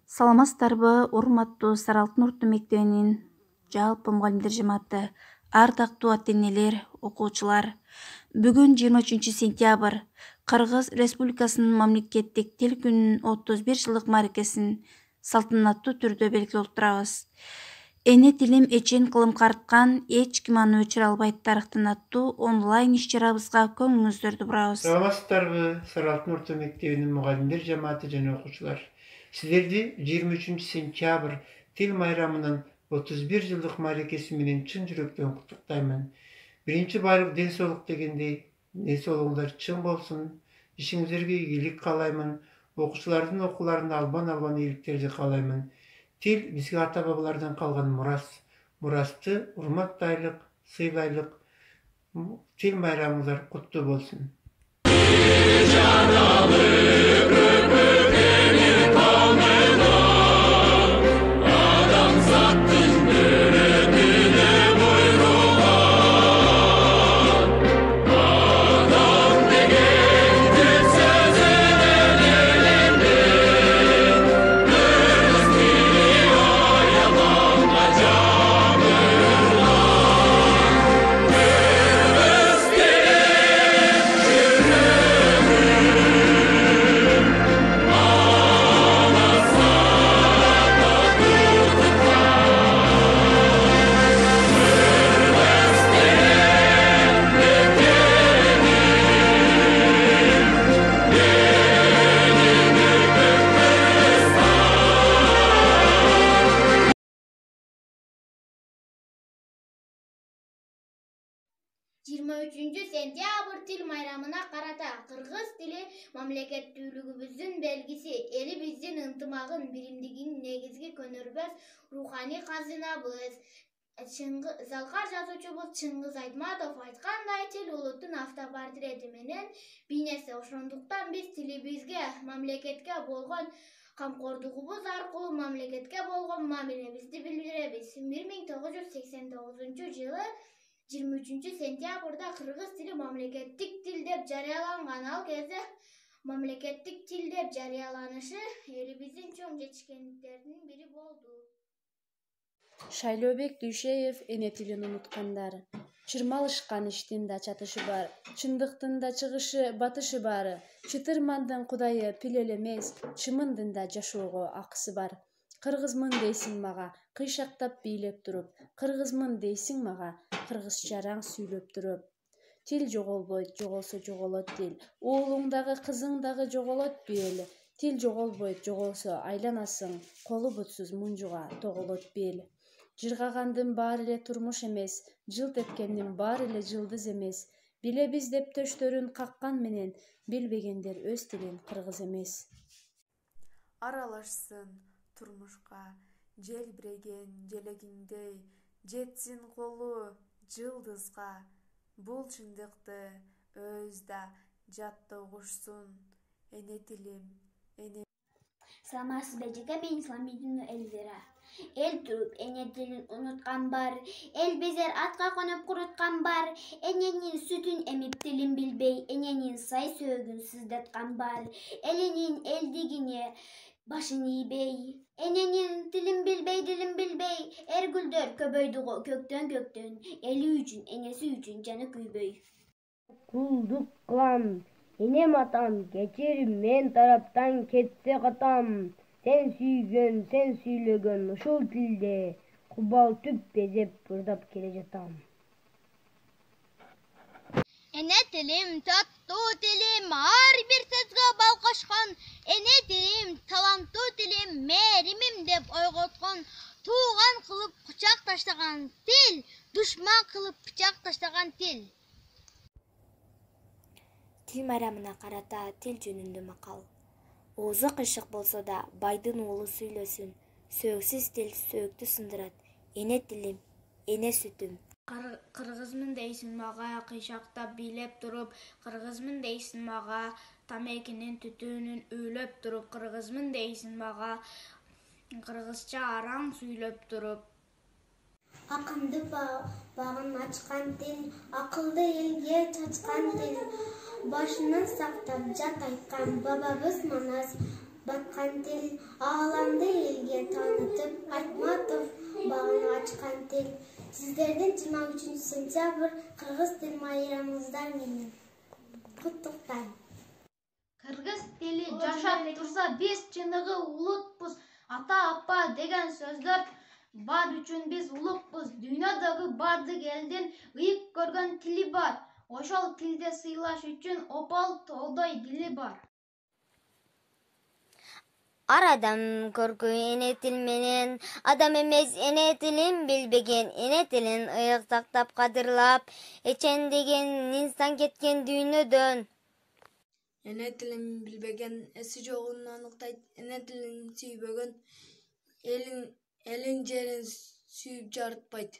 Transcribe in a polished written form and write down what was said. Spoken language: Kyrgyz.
Саламатсыздарбы, урматтуу Сары Алтын орто мектебинин жалпы мугалимдер жамааты, ардактуу ата-энелер, окуучулар. Бүгүн 23 сентябрь Кыргыз Республикасынын мамлекеттик тил күнүнүн 31 жылдык мааракесин салтанаттуу түрдө белгилеп отурабыз. Эне тилим эчен кылым карткан, эч ким аны өчүрө албайт тарыхтан аттуу онлайн иш-чарабызга көңүлүңүздөрдү бурабыз. Саламатсыздарбы, Сары Алтын орто мектебинин мугалимдер жамааты жана окуучулар. Сиздерди 23 сентябрь тил майрамынын 31 жылдык мааракеси менен чын жүрөктөн куттуктаймын. Биринчи баардык ден соолук дегендей, ден соолугуңдар чың болсун. Ишиңиздерге ийгилик каалаймын. Окуучулардын окууларына албан ийгиликтерди каалаймын. Тил бизге ата-бабалардан калган мурас. Мурасты урматтайлык, сыйлайлык. Тил майрамыңыздар куттуу болсун. Сентябрь тил майрамына карата кыргыз тили мамлекеттүүлүгүбүздүн белгиси, элибиздин ынтымагын, биримдигинин негизги көнөрбөс руханий казынабыз. Залкар жазуучубуз Чыңгыз Айтматов айткандай, тил улуттун автопортрети менен бейнеси. Ошондуктан биз тилибизге, мамлекетке болгон камкордугубуз аркылуу мамлекетке болгон мамилебизди билдиребиз. 1989 жылы 23 сентябрда кыргыз тили мамлекеттик тил деп жарыяланган. Ал кезде мамлекеттик тил деп жарыяланышы элибиздин чоң жетишкендиктеринин бири болду. Шайлообек Дүйшеев эне тилин унуткандар. Чырмалышкан иштин да чатышы бар, чындыктын да чыгышы, батышы бар. Чытырмандын кудайы пил эле эмес, чымындын да жашоого акысы бар. Кыргызмын дейсиң мага, кыйшактап бийлеп туруп. Кыргызмын дейсиң мага, кыргызча раң сүйлөп туруп. Тил жоголбойт, жоголсо жоголот тил. Уулуң дагы, кызың дагы жоголот бел. Тил жоголбойт, жоголсо айланасың, колу бутсуз мунжуга тоголот бел. Жыргагандын баары эле турмуш эмес, жылт эткендин баары эле жылдыз эмес. Билебиз деп төштөрүн каккан менен, билбегендер өз тилин кыргыз эмес. Аралашсын турмушка желбиреген желегиңдей, жетсин колу жылдызга. Бул чындыкты өз да жатта угушсун. Эне тилим, эне. Саламатсызбы жеке, мен Исламидин Эльвира. Эл туруп эне тилин унуткан бар, эл безер атка конуп куруткан бар. Эненин сүтүн эмип тилин билбей, эненин сай сөөгүн сыздаткан бар. Элинин элдигине башын ийбей, эненин тилин билбей, дилин билбей. Эргүлдөр көбөйдү го көктөн, эли үчүн, энеси үчүн жаны күйбөй. Кулдук кылам, энем атам, кечир мен тараптан кетсе катам. Сен сүйгөн, сен сүйлөгөн ушул тилде кубал түп безеп ырдап келе жатам. Эне тилим, таттуу тилим, ар бир сөзгө балкашкан. Эне тилим, таланттуу тилим, мээримим деп ойготкон. Тууган кылып кучак таштаган тил, душман кылып пычак таштаган тил. Тил майрамына карата тил жөнүндө макал. Оозу кыйшык болсо да байдын уулу сүйлөсүн. Сөөгсүз тил сөөктү сындырат. Эне тилим, эне сүтүм. Кыргызмын дейсиң мага, кыйшактап бийлеп туруп. Кыргызмын дейсиң мага, тамекинин түтүнүн үйлөп туруп. Кыргызмын дейсиң мага, кыргызча араң сүйлөп туруп. Акынды багын ачкан тил, акылды элге чачкан тил. Башынан сактап жат айткан бабабыз Манас, Баткан тил ааламды элге таанытып, Айтматов багын ачкан тил. Сиздердин 23 сентябрь кыргыз тил майрамыңыздар менен куттуктайм. Кыргыз тили жашап турса биз чыныгы улутпуз. Ата апа деген сөздөр бар үчүн биз улукпуз. Дүйнөдөгү бардык элдин ыйык көргөн тили бар. Ошол тилде сыйлаш үчүн опол тоодой дили бар. Ар адам көркү эне тил менен, адам эмес эне тилин билбеген, эне тилин ыйык сактап кадырлап, эчендеген инсан кеткен дүйнөдөн. Эне тилин билбеген эси жогун аныктайт, эне тилин сүйбөгөн элин жерин сүйүп жарытпайт.